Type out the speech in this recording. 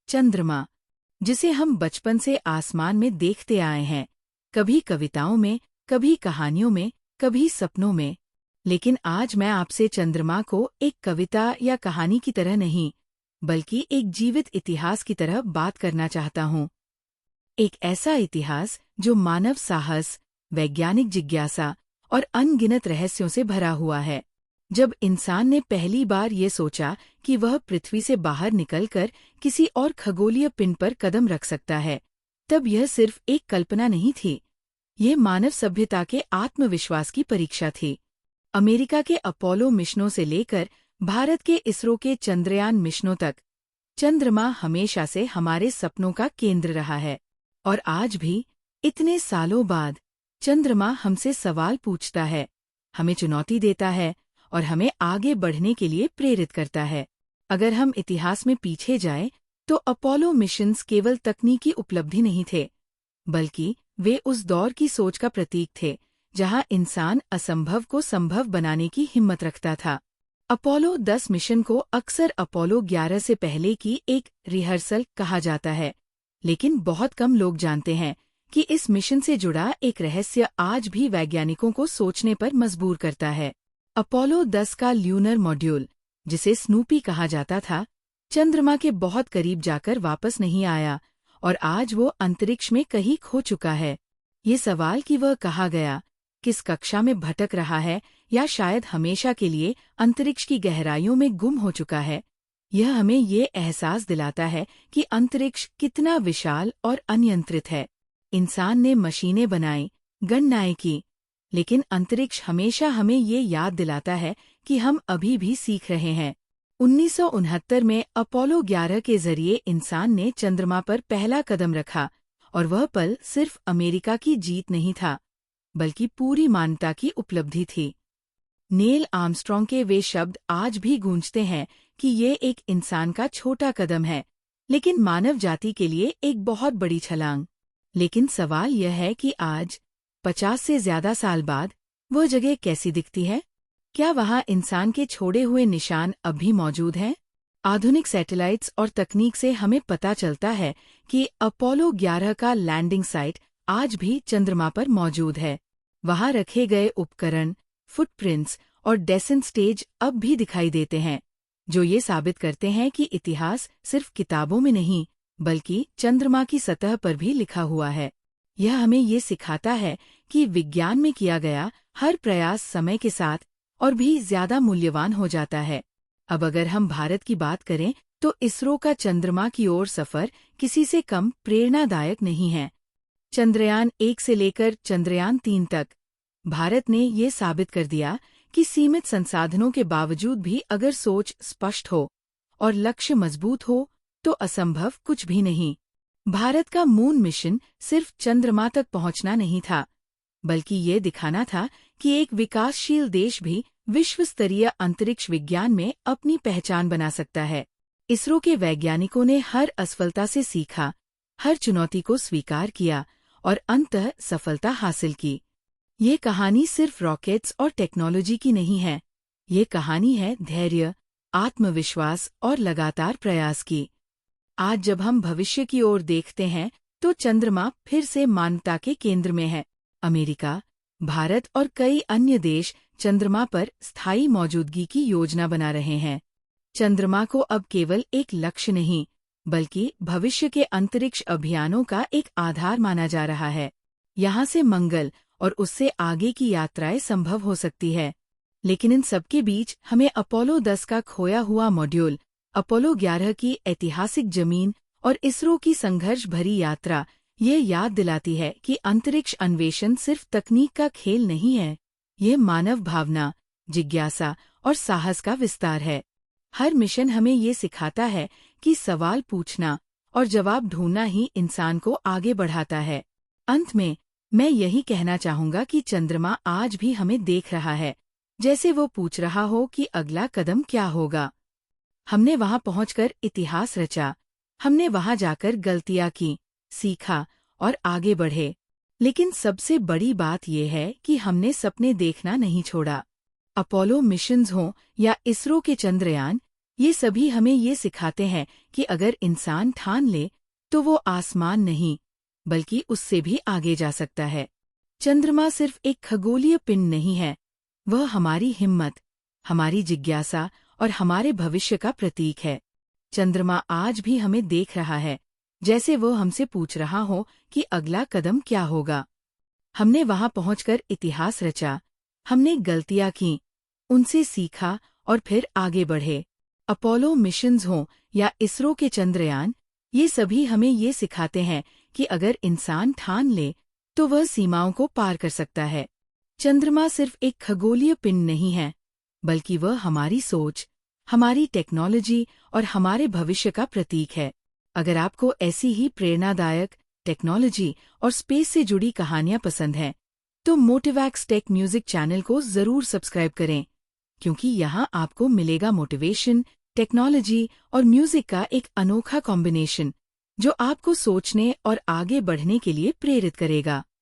चंद्रमा, जिसे हम बचपन से आसमान में देखते आए हैं, कभी कविताओं में, कभी कहानियों में, कभी सपनों में। लेकिन आज मैं आपसे चंद्रमा को एक कविता या कहानी की तरह नहीं, बल्कि एक जीवित इतिहास की तरह बात करना चाहता हूँ। एक ऐसा इतिहास जो मानव साहस, वैज्ञानिक जिज्ञासा और अनगिनत रहस्यों से भरा हुआ है। जब इंसान ने पहली बार ये सोचा कि वह पृथ्वी से बाहर निकलकर किसी और खगोलीय पिंड पर कदम रख सकता है, तब यह सिर्फ एक कल्पना नहीं थी। ये मानव सभ्यता के आत्मविश्वास की परीक्षा थी। अमेरिका के अपोलो मिशनों से लेकर भारत के इसरो के चंद्रयान मिशनों तक, चंद्रमा हमेशा से हमारे सपनों का केंद्र रहा है। और आज भी, इतने सालों बाद, चंद्रमा हमसे सवाल पूछता है, हमें चुनौती देता है और हमें आगे बढ़ने के लिए प्रेरित करता है। अगर हम इतिहास में पीछे जाएं, तो अपोलो मिशंस केवल तकनीकी उपलब्धि नहीं थे, बल्कि वे उस दौर की सोच का प्रतीक थे, जहां इंसान असंभव को संभव बनाने की हिम्मत रखता था। अपोलो 10 मिशन को अक्सर अपोलो 11 से पहले की एक रिहर्सल कहा जाता है, लेकिन बहुत कम लोग जानते हैं कि इस मिशन से जुड़ा एक रहस्य आज भी वैज्ञानिकों को सोचने पर मजबूर करता है। अपोलो 10 का ल्यूनर मॉड्यूल, जिसे स्नूपी कहा जाता था, चंद्रमा के बहुत करीब जाकर वापस नहीं आया और आज वो अंतरिक्ष में कहीं खो चुका है। ये सवाल कि वह कहाँ गया, किस कक्षा में भटक रहा है या शायद हमेशा के लिए अंतरिक्ष की गहराइयों में गुम हो चुका है, यह हमें ये एहसास दिलाता है कि अंतरिक्ष कितना विशाल और अनियंत्रित है। इंसान ने मशीनें बनाई, गणनाएं की, लेकिन अंतरिक्ष हमेशा हमें ये याद दिलाता है कि हम अभी भी सीख रहे हैं। 1969 में अपोलो 11 के जरिए इंसान ने चंद्रमा पर पहला कदम रखा, और वह पल सिर्फ अमेरिका की जीत नहीं था, बल्कि पूरी मानवता की उपलब्धि थी। नील आर्मस्ट्रॉन्ग के वे शब्द आज भी गूंजते हैं कि ये एक इंसान का छोटा कदम है, लेकिन मानव जाति के लिए एक बहुत बड़ी छलांग। लेकिन सवाल यह है कि आज, 50 से ज्यादा साल बाद, वह जगह कैसी दिखती है? क्या वहाँ इंसान के छोड़े हुए निशान अब भी मौजूद हैं? आधुनिक सैटेलाइट्स और तकनीक से हमें पता चलता है कि अपोलो 11 का लैंडिंग साइट आज भी चंद्रमा पर मौजूद है। वहाँ रखे गए उपकरण, फुटप्रिंट्स और डेसेंट स्टेज अब भी दिखाई देते हैं, जो ये साबित करते हैं कि इतिहास सिर्फ किताबों में नहीं, बल्कि चंद्रमा की सतह पर भी लिखा हुआ है। यह हमें ये सिखाता है कि विज्ञान में किया गया हर प्रयास समय के साथ और भी ज्यादा मूल्यवान हो जाता है। अब अगर हम भारत की बात करें, तो इसरो का चंद्रमा की ओर सफर किसी से कम प्रेरणादायक नहीं है। चंद्रयान 1 से लेकर चंद्रयान 3 तक, भारत ने ये साबित कर दिया कि सीमित संसाधनों के बावजूद भी अगर सोच स्पष्ट हो और लक्ष्य मजबूत हो, तो असंभव कुछ भी नहीं। भारत का मून मिशन सिर्फ चंद्रमा तक पहुंचना नहीं था, बल्कि ये दिखाना था कि एक विकासशील देश भी विश्व स्तरीय अंतरिक्ष विज्ञान में अपनी पहचान बना सकता है। इसरो के वैज्ञानिकों ने हर असफलता से सीखा, हर चुनौती को स्वीकार किया और अंततः सफलता हासिल की। ये कहानी सिर्फ रॉकेट्स और टेक्नोलॉजी की नहीं है, ये कहानी है धैर्य, आत्मविश्वास और लगातार प्रयास की। आज जब हम भविष्य की ओर देखते हैं, तो चंद्रमा फिर से मानवता के केंद्र में है। अमेरिका, भारत और कई अन्य देश चंद्रमा पर स्थायी मौजूदगी की योजना बना रहे हैं। चंद्रमा को अब केवल एक लक्ष्य नहीं, बल्कि भविष्य के अंतरिक्ष अभियानों का एक आधार माना जा रहा है। यहाँ से मंगल और उससे आगे की यात्राएं संभव हो सकती है। लेकिन इन सबके बीच हमें अपोलो 10 का खोया हुआ मॉड्यूल, अपोलो 11 की ऐतिहासिक जमीन और इसरो की संघर्ष भरी यात्रा ये याद दिलाती है कि अंतरिक्ष अन्वेषण सिर्फ तकनीक का खेल नहीं है, ये मानव भावना, जिज्ञासा और साहस का विस्तार है। हर मिशन हमें ये सिखाता है कि सवाल पूछना और जवाब ढूंढना ही इंसान को आगे बढ़ाता है। अंत में, मैं यही कहना चाहूंगा कि चंद्रमा आज भी हमें देख रहा है, जैसे वो पूछ रहा हो कि अगला कदम क्या होगा। हमने वहां पहुंचकर इतिहास रचा, हमने वहां जाकर गलतियां की, सीखा और आगे बढ़े। लेकिन सबसे बड़ी बात यह है कि हमने सपने देखना नहीं छोड़ा। अपोलो मिशंस हों या इसरो के चंद्रयान, ये सभी हमें ये सिखाते हैं कि अगर इंसान ठान ले तो वो आसमान नहीं बल्कि उससे भी आगे जा सकता है। चंद्रमा सिर्फ एक खगोलीय पिंड नहीं है, वह हमारी हिम्मत, हमारी जिज्ञासा और हमारे भविष्य का प्रतीक है। चंद्रमा आज भी हमें देख रहा है, जैसे वो हमसे पूछ रहा हो कि अगला कदम क्या होगा। हमने वहां पहुंचकर इतिहास रचा, हमने गलतियां की, उनसे सीखा और फिर आगे बढ़े। अपोलो मिशंस हों या इसरो के चंद्रयान, ये सभी हमें ये सिखाते हैं कि अगर इंसान ठान ले तो वह सीमाओं को पार कर सकता है। चंद्रमा सिर्फ एक खगोलीय पिंड नहीं है, बल्कि वह हमारी सोच, हमारी टेक्नोलॉजी और हमारे भविष्य का प्रतीक है। अगर आपको ऐसी ही प्रेरणादायक टेक्नोलॉजी और स्पेस से जुड़ी कहानियां पसंद हैं, तो मोटिवैक्स टेक म्यूजिक चैनल को जरूर सब्सक्राइब करें, क्योंकि यहाँ आपको मिलेगा मोटिवेशन, टेक्नोलॉजी और म्यूजिक का एक अनोखा कॉम्बिनेशन, जो आपको सोचने और आगे बढ़ने के लिए प्रेरित करेगा।